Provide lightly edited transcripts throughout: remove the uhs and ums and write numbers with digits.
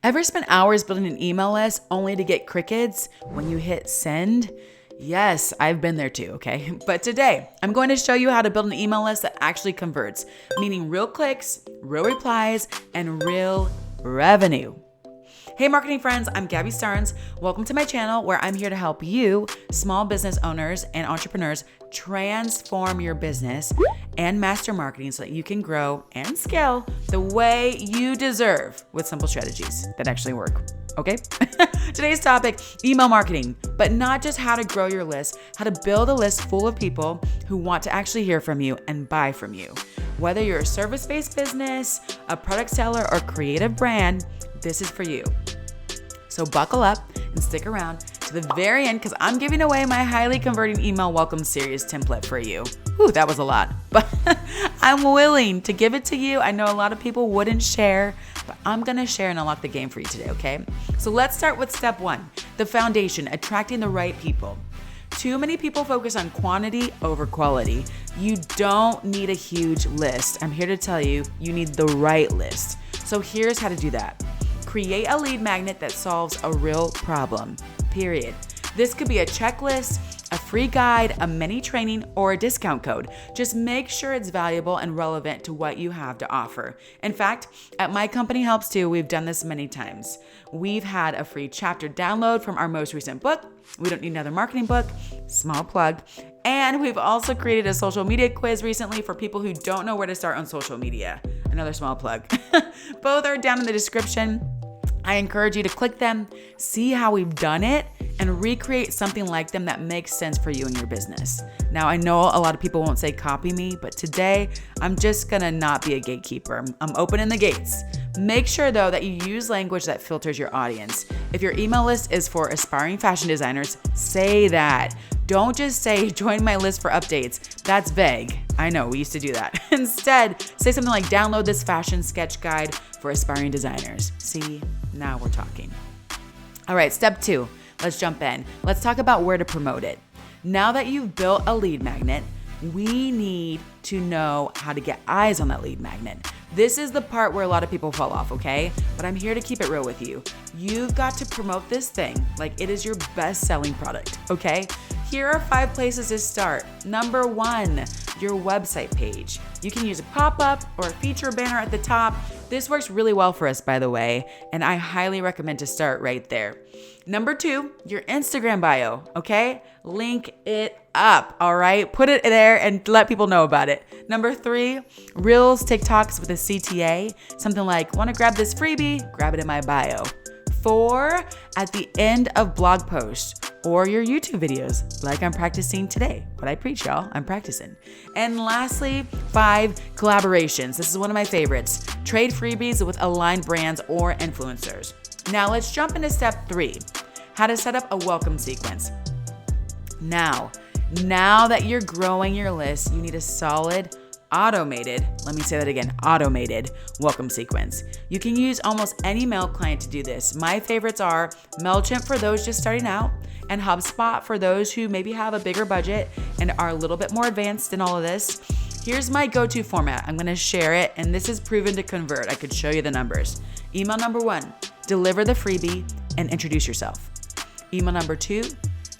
Ever spent hours building an email list only to get crickets when you hit send? Yes, I've been there too, okay? But today, I'm going to show you how to build an email list that actually converts, meaning real clicks, real replies, and real revenue. Hey marketing friends, I'm Gabby Starnes. Welcome to my channel where I'm here to help you, small business owners and entrepreneurs, transform your business and master marketing so that you can grow and scale the way you deserve with simple strategies that actually work. Okay? Today's topic, email marketing, but not just how to grow your list, how to build a list full of people who want to actually hear from you and buy from you. Whether you're a service-based business, a product seller, or creative brand, this is for you. So buckle up and stick around to the very end because I'm giving away my highly converting email welcome series template for you. Ooh, that was a lot, but I'm willing to give it to you. I know a lot of people wouldn't share, but I'm gonna share and unlock the game for you today, okay? So let's start with step one, the foundation, attracting the right people. Too many people focus on quantity over quality. You don't need a huge list. I'm here to tell you, you need the right list. So here's how to do that. Create a lead magnet that solves a real problem, period. This could be a checklist, a free guide, a mini training, or a discount code. Just make sure it's valuable and relevant to what you have to offer. In fact, at my company Helps Too, we've done this many times. We've had a free chapter download from our most recent book. We don't need another marketing book, small plug. And we've also created a social media quiz recently for people who don't know where to start on social media. Another small plug. Both are down in the description. I encourage you to click them, see how we've done it, and recreate something like them that makes sense for you and your business. Now, I know a lot of people won't say copy me, but today I'm just gonna not be a gatekeeper. I'm opening the gates. Make sure though that you use language that filters your audience. If your email list is for aspiring fashion designers, say that. Don't just say, join my list for updates. That's vague. I know, we used to do that. Instead, say something like, download this fashion sketch guide for aspiring designers. See, now we're talking. All right, step two, let's jump in. Let's talk about where to promote it. Now that you've built a lead magnet, we need to know how to get eyes on that lead magnet. This is the part where a lot of people fall off, okay? But I'm here to keep it real with you. You've got to promote this thing like it is your best-selling product, okay? Here are 5 places to start. Number 1, your website page. You can use a pop-up or a feature banner at the top. This works really well for us, by the way, and I highly recommend to start right there. Number 2, your Instagram bio, okay? Link it up, all right? Put it there and let people know about it. Number 3, Reels, TikToks with a CTA. Something like, wanna grab this freebie? Grab it in my bio. 4, at the end of blog posts or your YouTube videos, like I'm practicing today. What I preach, y'all, I'm practicing. And lastly, 5, collaborations. This is one of my favorites. Trade freebies with aligned brands or influencers. Now let's jump into step 3, how to set up a welcome sequence. Now that you're growing your list, you need a solid automated welcome sequence. You can use almost any mail client to do this. My favorites are MailChimp for those just starting out and HubSpot for those who maybe have a bigger budget and are a little bit more advanced in all of this. Here's my go-to format. I'm gonna share it, and this is proven to convert. I could show you the numbers. Email number 1, deliver the freebie and introduce yourself. Email number 2,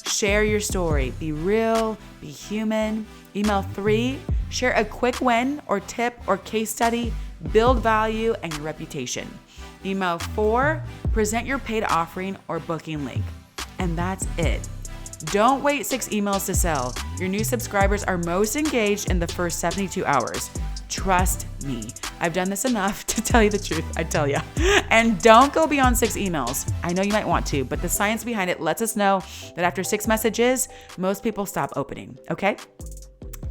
share your story. Be real, be human. Email 3, share a quick win or tip or case study, build value and your reputation. Email 4, present your paid offering or booking link. And that's it. Don't wait 6 emails to sell. Your new subscribers are most engaged in the first 72 hours. Trust me. I've done this enough to tell you the truth, I tell you. And don't go beyond 6 emails. I know you might want to, but the science behind it lets us know that after 6 messages, most people stop opening, okay?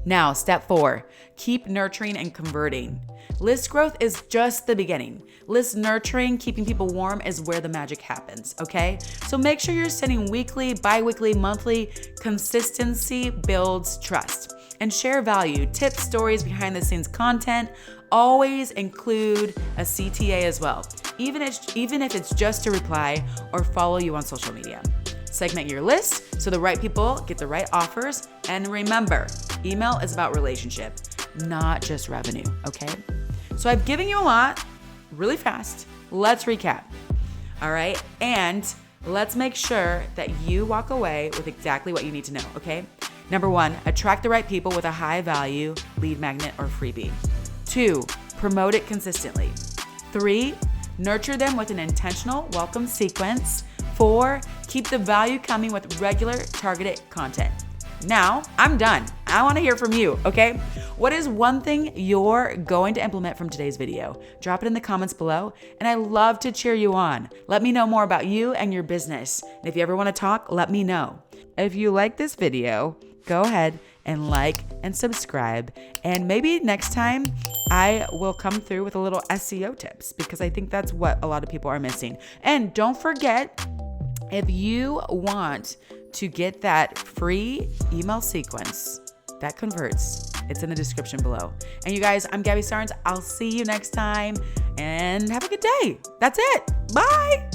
Now, step 4, keep nurturing and converting. List growth is just the beginning. List nurturing, keeping people warm is where the magic happens, okay? So make sure you're sending weekly, bi-weekly, monthly. Consistency builds trust. And share value, tips, stories, behind the scenes content. Always include a CTA as well, even if it's just to reply or follow you on social media. Segment your list so the right people get the right offers. And remember, email is about relationship, not just revenue, okay? So I've given you a lot really fast. Let's recap. All right. And let's make sure that you walk away with exactly what you need to know. Okay. Number 1, attract the right people with a high value lead magnet or freebie. 2, promote it consistently. 3, nurture them with an intentional welcome sequence. 4, keep the value coming with regular targeted content. Now, I'm done. I want to hear from you, okay? What is one thing you're going to implement from today's video? Drop it in the comments below, and I love to cheer you on. Let me know more about you and your business. And if you ever want to talk, let me know. If you like this video, go ahead and like and subscribe. And maybe next time I will come through with a little SEO tips, because I think that's what a lot of people are missing. And don't forget, if you want to get that free email sequence that converts, it's in the description below. And you guys, I'm Gabby Starnes. I'll see you next time, and have a good day. That's it. Bye.